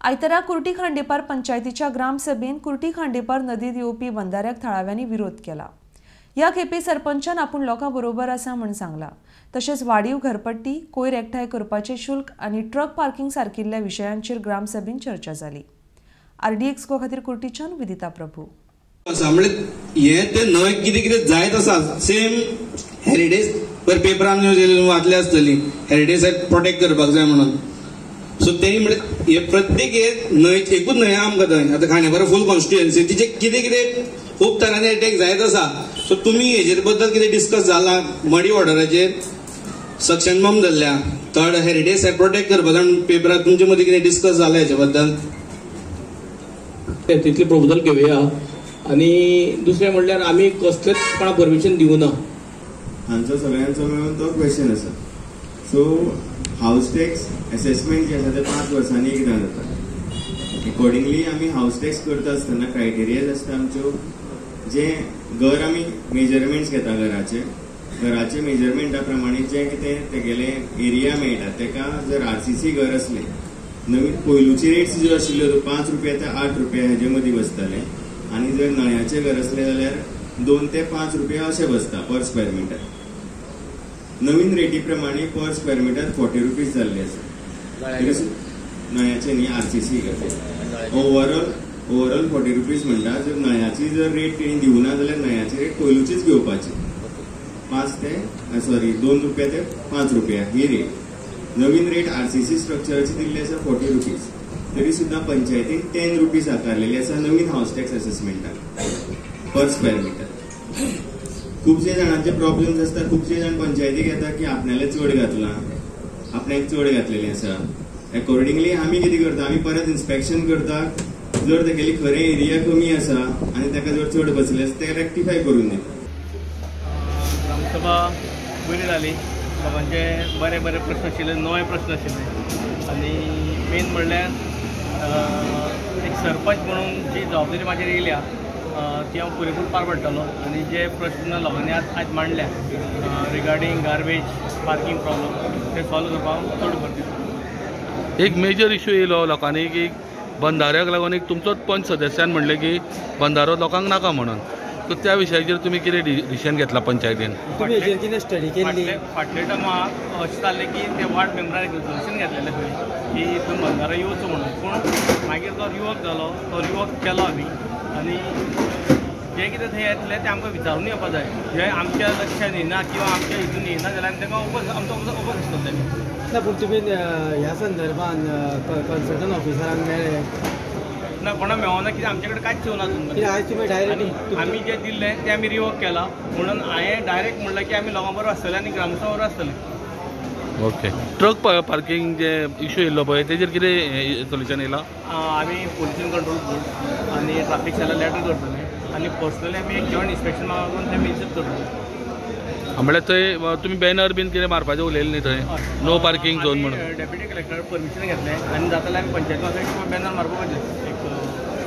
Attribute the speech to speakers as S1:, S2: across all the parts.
S1: आयतारा कुर्टी खांडेपार पंचायतीच्या ग्रामसभेन कुर्टी खांडेपार नदीत येवपी बंधाऱ्याक थळाव्यांनी विरोध केला। या खेपे सरपंचान आपूण लोकां बरोबर आसा म्हण सांगला। तशेंच वाडीव घरपट्टी, कोयर एकठांय करपाचे शुल्क आनी ट्रक पार्किंग सारकिल्ल्या विशयांचेर ग्रामसभेन चर्चा जाली। RDX गो खातीर कुर्टीच्यान विदिता प्रभू।
S2: ते नवे कितें कितें जायत आसा सेम हेरिटेज पर पेपरान न्यूज वाचले आसतली हेरिटेज प्रोटेक्ट करपाक जाय म्हणून। सो ते म्हणजे प्रत्येक न्हंय एकूच न्हंय आमकां थंय आतां खांडेपार फूल कॉन्स्टिट्युएन्सी तिचे कितें कितें खूब तरांनी अटॅक जायत आसा। सो तुमी हेजेर बद्दल कितें डिस्कस जाला मडी ऑर्डराचेर सक्शन बॉम्ब जाल्ल्या थर्ड हेरिटेज प्रोटेक्ट करपाक पेपरार तुमचे मदीं कितें डिस्कस जाला हेचे बद्दल
S3: तितले प्रपोजल घेवया। आणि दुसरें म्हणल्यार आमी कसलेच कोणा परमिशन दिवं ना
S4: हांचो सगळ्यांचो मेळून तो क्वेश्चन आसा। सो हाऊस टॅक्स असेसमेंट जे आसा ते 5 वर्सांनी एकदां जाता। अकॉर्डिंगली आमी हाऊस टॅक्स करता आसतना क्रायटेरियाज आसता आमच्यो जे घर आमी मेजरमेंट्स घेता घराचे मेजरमेंटा प्रमाणे जे कितें तेगेले एरिया मेळटा तेका जर RCC घर असले नवीन पयलूची रेट्स ज्यो आशिल्ल्यो 5 रुपया ते 8 रुपया हेजे मदीं बसताले आणि जर नळ्याचे घर असले जाल्यार 2 ते 5 रुपया अशें बसता पर स्क्वेअर मिटर। नवीन रेटी प्रमाणे पर स्क्वेअर मिटर 40 रुपीज जाल्ले आसा नळ्याचे न्ही RCC घर ओवरऑल 40 रुपीज म्हणटा। जर नळ्याची जर रेट तेणी दिवना जाल्यार नळ्याची रेट पयलूचीच घेवपाची 2 रुपया ते 5 रुपया ही रेट। नवीन रेट RCC स्ट्रक्चराची दिल्ली आसा 40 रुपीज तरी सुद्धा पंचायतीन 10 रुपीज आकारलेली आसा नवीन हाऊस टॅक्स असेसमेंटाक पर स्क्वेअर मिटर। खूबशे जाणांचे प्रॉब्लेम्स आसता, खूबशे जाण पंचायतीक येता की आपणाले चड घातला आपणाक चड घातलेले आसा। अकॉर्डिंगली आमी कितें करता आमी परत इन्स्पेक्शन करता जर तेगेली खरें एरिया कमी आसा आनी ताका जर चड बसले आसा ते रेक्टिफाय करून दिता।
S5: ग्रामसभा बरी जाली, लोकांचे बरे बरे प्रश्न आशिल्ले, नवे प्रश्न आशिल्ले आणि मेन म्हणल्यार एक सरपंच म्हणून जी जबाबदारी म्हाजेर येयल्या ती हांव पुरेपूर पार पडटलो आणि जे प्रश्न लोकांनी आज मांडल्या रिगार्डींग गार्बेज पार्किंग प्रॉब्लम ते सॉल्व करपाक चड भर दिता।
S6: एक मेजर इश्यू येयलो लोकांनी की बंधाऱ्याक लागून एक तुमचोच पंच सदस्यान म्हणले की बंधारो लोकांक नाका म्हणून। तर त्या विशयाचेर तुमी कितें डिसिजन घेतला पंचायतीन?
S5: स्टडी केली फाटले टर्माक अशें जाल्लें की ते वार्ड मेंबरान रिजोल्यूशन घेतलेलें खंय की थंय बंधारो येवचो म्हणून, पूण मागीर जो रिवोक जालो तो रिवोक केलो आमी आनी जे कितें थंय येतलें तें आमकां विचारून येवपा जाय। जे आमच्या लक्षान येना किंवा आमच्या हितून येना जाल्यार आमी ताका आमचो ओपन दिसतले ना।
S7: पूण तुमी ह्या संदर्भान कन्सल्टंट ऑफिसरांक मेळ्ळे
S5: ना कोणा मेळना कित्याक आमचे कडेन कांयच येवना तुमकां।
S7: आयज तुमी डायरेक्ट
S5: आमी जे दिल्लें तें आमी रिवोक केला म्हणून हांवें डायरेक्ट म्हणलें की आमी लोकां बरोबर आसतले आनी ग्रामसभा बरोबर आसतले।
S6: ओके, ट्रक पार्किंग जे इश्यू येयल्लो पळय तेजेर कितें सोल्युशन येयला?
S5: आमी पोल्युशन कंट्रोल बोर्ड आनी ट्राफीक सेला लेटर करतले आनी पर्सनली आमी एक जॉयंट इन्स्पेक्शन मागून थंय मेन्शन करतले।
S6: म्हणल्यार थंय तुमी बॅनर बीन कितें मारपाचें उलयलें न्ही थंय नो पार्किंग झोन म्हणून?
S5: डेप्युटी कलेक्टर परमिशन घेतलें आनी जाता जाल्यार आमी पंचायती ऑफिसाक बॅनर मारपाचें एक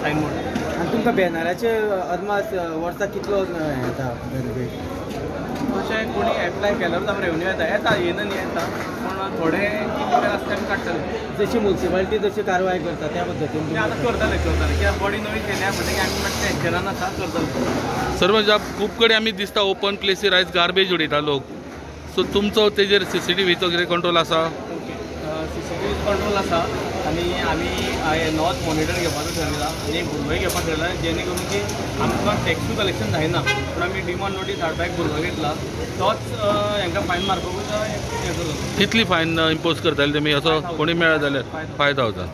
S5: सायन बोर्ड।
S7: आनी तुमकां बॅनराचे अदमास वर्साक कितलो येता बेनिफीट?
S5: अशें कोणी एप्लाय केल्यारूच आमी रेवन्यू येता येना न्ही येता, पूण थोडे इलिगल आसता आमी काडटले।
S7: जशी म्युन्सिपालिटी जशी कारवाय करता त्या पद्दतीन
S5: तें आतां करतले कित्याक बॉडी नवी केल्या म्हणटकीर आमी मातशें टेन्शनान आसा करतले।
S6: सर म्हणजे खूब कडेन आमी दिसता ओपन प्लेसीर आयज गार्बेज उडयता लोक, सो तुमचो तेजेर CCTVचो कितें कंट्रोल आसा?
S5: CCTV कंट्रोल आसा आनी आमी नॉर्थ मॉनिटर घेवपाचो ठरयला आनी एक भुरगोय घेवपाक ठरयला जेणे करून की आमकां टॅक्सूय कलेक्शन जायना पूण आमी डिमांड नोटीस धाडपाक एक भुरगो घेतला तोच हांकां फायन मारपाकूच हें करता।
S6: कितली फायन इम्पोज करताले तुमी? असो कोणी मेळ्ळा जाल्यार 5000?